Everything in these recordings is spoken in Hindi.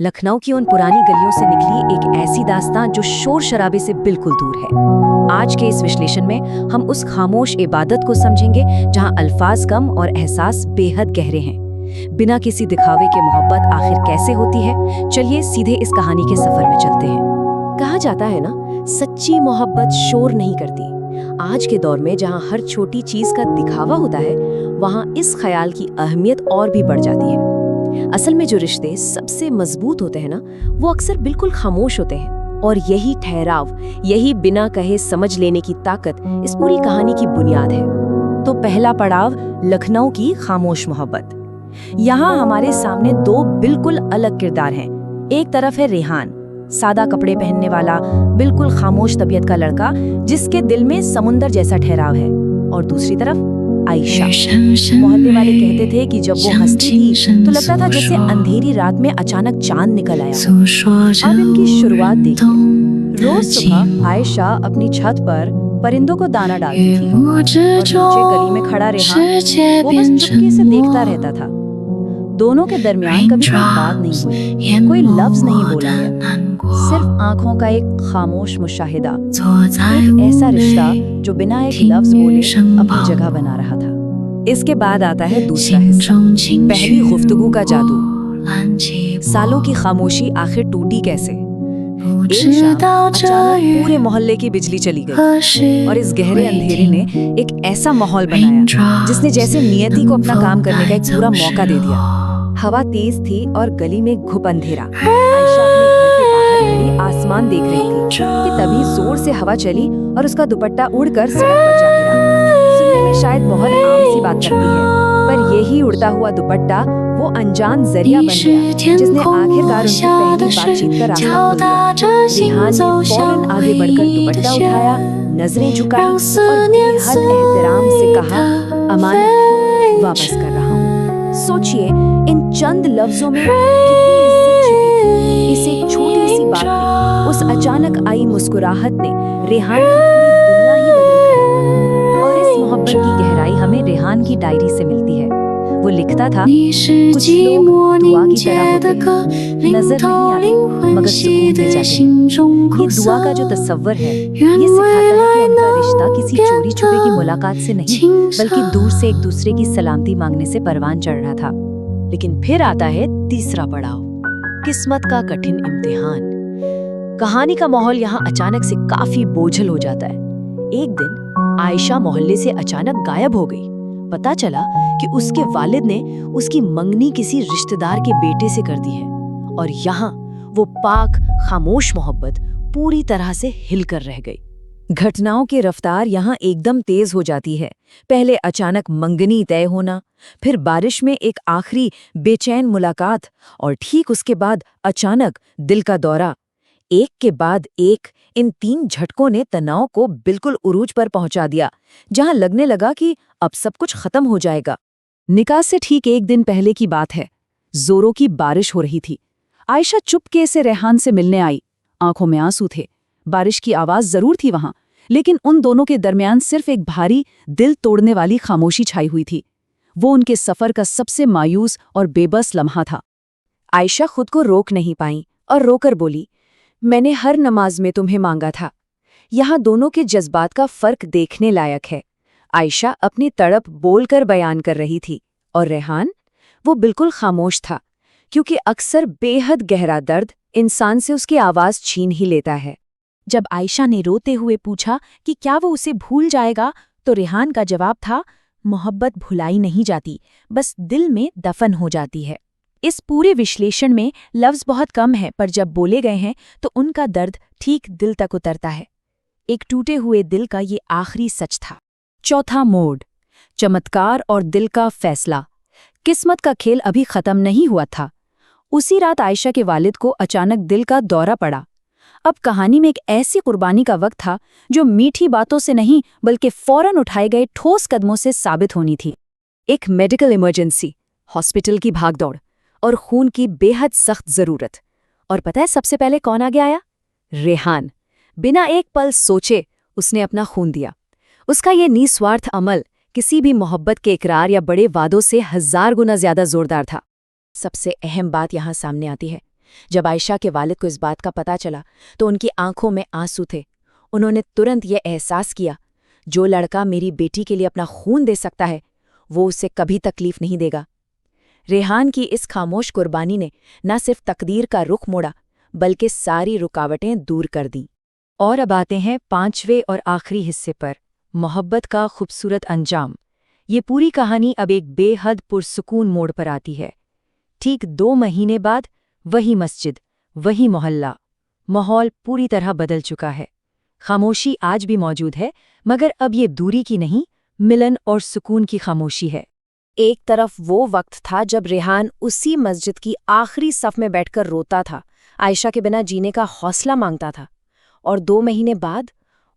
लखनऊ की उन पुरानी गलियों से निकली एक ऐसी दास्तां जो शोर शराबे से बिल्कुल दूर है। आज के इस विश्लेषण में हम उस खामोश इबादत को समझेंगे जहां अल्फाज कम और एहसास बेहद गहरे हैं। बिना किसी दिखावे के मोहब्बत आखिर कैसे होती है, चलिए सीधे इस कहानी के सफर में चलते हैं। कहा जाता है ना, सच्ची मोहब्बत शोर नहीं करती। आज के दौर में जहां हर छोटी चीज का दिखावा होता है, वहां इस ख्याल की अहमियत और भी बढ़ जाती है। असल में जो रिश्ते सबसे मजबूत होते हैं ना, वो अक्सर बिल्कुल खामोश होते हैं। और यही ठहराव, यही बिना कहे समझ लेने की ताकत इस पूरी कहानी की बुनियाद है। तो पहला पड़ाव, लखनऊ की खामोश मोहब्बत। यहाँ हमारे सामने दो बिल्कुल अलग किरदार हैं। एक तरफ है रेहान, सादा कपड़े पहनने वाला, बिल्कुल खामोश तबीयत का लड़का जिसके दिल में समुंदर जैसा ठहराव है। और दूसरी तरफ आयशा। मोहल्ले वाले कहते थे कि जब वो हंसती थी तो लगता था जैसे अंधेरी रात में अचानक चांद निकल आया। अब इनकी शुरुआत देखिए। रोज सुबह आयशा अपनी छत पर परिंदों को दाना डालती थी और नीचे गली में खड़ा रेहान वो बस चुपके से देखता रहता था। दोनों के दरमियान कभी कोई बात नहीं हुई, कोई लफ्ज नहीं बोला गया, सिर्फ आंखों का एक खामोश मुशाहिदा, एक ऐसा रिश्ता जो बिना एक लफ्ज बोले अपनी जगह बना रहा था। इसके बाद आता है दूसरा हिस्सा, पहली गुफ्तगू का जादू। सालों की खामोशी आखिर टूटी कैसे? एक शाम अचानक पूरे मोहल्ले की बिजली चली गई और इस गहरे अंधेरे ने एक ऐसा माहौल बनाया जिसने जैसे नियति को अपना काम करने का एक पूरा मौका दे दिया। हवा तेज थी और गली में घुप अंधेरा। आयशा अपने घर के बाहर खड़ी आसमान देख रही थी कि तभी जोर से हवा चली और उसका दुपट्टा उड़कर सड़क पर जा गिरा। सुनने में शायद बहुत आम सी बात लगती है, पर यही उड़ता हुआ दुपट्टा वो अनजान जरिया बन गया जिसने आखिरकार उनकी पहली बातचीत का रास्ता खोल दिया। रेहान ने फौरन आगे बढ़कर दुपट्टा उठाया, नजरें झुकाई और बेहद एहतराम से कहा, अमानत वापस कर रहा हूँ। सोचिए, इन चंद लफ्जों में कितनी इज्जत छुपी थी। इस एक छोटी सी बात में, उस अचानक आई मुस्कुराहट ने रेहान की पूरी दुनिया ही बदल कर रख दी। और इस मोहब्बत की गहराई हमें रेहान की डायरी से मिलती है। वो लिखता था, कुछ लोग दुआ की तरह होते हैं, नजर नहीं आते मगर सुकून दे जाते हैं। ये दुआ का जो तस्वर है, ये सिखाता है कि उनका रिश्ता किसी चोरी छुपे की मुलाकात से नहीं, बल्कि दूर से एक दूसरे की सलामती मांगने से परवान चढ़ रहा था। लेकिन फिर आता है तीसरा पड़ाव, किस्मत का कठिन इम्तिहान। कहानी का माहौल यहाँ अचानक से काफी बोझल हो जाता है। एक दिन आयशा मोहल्ले से अचानक गायब हो गई। पता चला कि उसके वालिद ने उसकी मंगनी किसी रिश्तेदार के बेटे से कर दी है। और यहाँ वो पाक खामोश मोहब्बत पूरी तरह से हिलकर रह गई। घटनाओं की रफ्तार यहाँ एकदम तेज हो जाती है। पहले अचानक मंगनी तय होना, फिर बारिश में एक आखिरी बेचैन मुलाकात, और ठीक उसके बाद अचानक दिल का दौरा। एक के बाद एक इन तीन झटकों ने तनाव को बिल्कुल उरूज पर पहुंचा दिया, जहां लगने लगा कि अब सब कुछ खत्म हो जाएगा। निकाह से ठीक एक दिन पहले की बात है। जोरों की बारिश हो रही थी। आयशा चुपके से रेहान से मिलने आई। आंखों में आंसू थे। बारिश की आवाज जरूर थी वहां, लेकिन उन दोनों के दरमियान सिर्फ एक भारी, दिल तोड़ने वाली खामोशी छाई हुई थी। वो उनके सफर का सबसे मायूस और बेबस लम्हा था। आयशा खुद को रोक नहीं पाई और रोकर बोली, मैंने हर नमाज में तुम्हें मांगा था। यहाँ दोनों के जज्बात का फर्क देखने लायक है। आयशा अपनी तड़प बोलकर बयान कर रही थी और रेहान, वो बिल्कुल खामोश था, क्योंकि अक्सर बेहद गहरा दर्द इंसान से उसकी आवाज छीन ही लेता है। जब आयशा ने रोते हुए पूछा कि क्या वो उसे भूल जाएगा, तो रेहान का जवाब था, मोहब्बत भुलाई नहीं जाती, बस दिल में दफन हो जाती है। इस पूरे विश्लेषण में लफ्ज बहुत कम है, पर जब बोले गए हैं तो उनका दर्द ठीक दिल तक उतरता है। एक टूटे हुए दिल का ये आखिरी सच था। चौथा मोड़, चमत्कार और दिल का फैसला। किस्मत का खेल अभी खत्म नहीं हुआ था। उसी रात आयशा के वालिद को अचानक दिल का दौरा पड़ा। अब कहानी में एक ऐसी कुर्बानी का वक्त था जो मीठी बातों से नहीं, बल्कि फौरन उठाए गए ठोस कदमों से साबित होनी थी। एक मेडिकल इमरजेंसी, हॉस्पिटल की भागदौड़ और खून की बेहद सख्त जरूरत। और पता है सबसे पहले कौन आगे आया? रेहान। बिना एक पल सोचे उसने अपना खून दिया। उसका ये निस्वार्थ अमल किसी भी मोहब्बत के इकरार या बड़े वादों से 1000 गुना ज्यादा जोरदार था। सबसे अहम बात यहाँ सामने आती है, जब आयशा के वालिद को इस बात का पता चला तो उनकी आंखों में आंसू थे। उन्होंने तुरंत ये एहसास किया, जो लड़का मेरी बेटी के लिए अपना खून दे सकता है वो उसे कभी तकलीफ नहीं देगा। रेहान की इस खामोश कुर्बानी ने न सिर्फ तकदीर का रुख मोड़ा बल्कि सारी रुकावटें दूर कर दीं। और अब आते हैं 5वें और आखिरी हिस्से पर, मोहब्बत का खूबसूरत अंजाम। ये पूरी कहानी अब एक बेहद पुरसुकून मोड़ पर आती है। ठीक 2 महीने बाद वही मस्जिद, वही मोहल्ला। माहौल पूरी तरह बदल चुका है। खामोशी आज भी मौजूद है, मगर अब ये दूरी की नहीं, मिलन और सुकून की खामोशी है। एक तरफ वो वक्त था जब रेहान उसी मस्जिद की आखिरी सफ में बैठकर रोता था, आयशा के बिना जीने का हौसला मांगता था, और 2 महीने बाद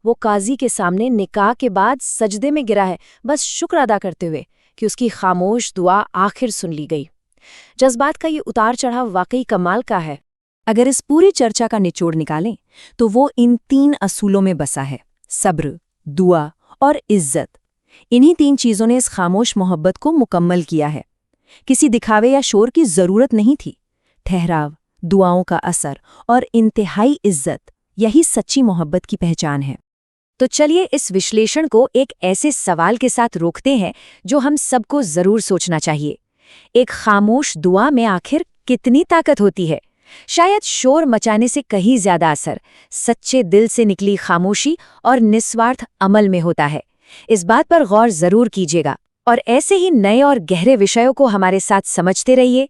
वो काजी के सामने निकाह के बाद सजदे में गिरा है, बस शुक्र अदा करते हुए कि उसकी खामोश दुआ आखिर सुन ली गई। जज्बात का ये उतार चढ़ाव वाकई कमाल का है। अगर इस पूरी चर्चा का निचोड़ निकालें तो वो इन 3 असूलों में बसा है: सब्र, दुआ और इज्जत। इन्हीं 3 चीज़ों ने इस खामोश मोहब्बत को मुकम्मल किया है। किसी दिखावे या शोर की ज़रूरत नहीं थी। ठहराव, दुआओं का असर और इंतहाई इज्जत, यही सच्ची मोहब्बत की पहचान है। तो चलिए इस विश्लेषण को एक ऐसे सवाल के साथ रोकते हैं जो हम सबको ज़रूर सोचना चाहिए। एक खामोश दुआ में आखिर कितनी ताकत होती है? शायद शोर मचाने से कहीं ज्यादा असर सच्चे दिल से निकली खामोशी और निस्वार्थ अमल में होता है। इस बात पर गौर जरूर कीजिएगा और ऐसे ही नए और गहरे विषयों को हमारे साथ समझते रहिए।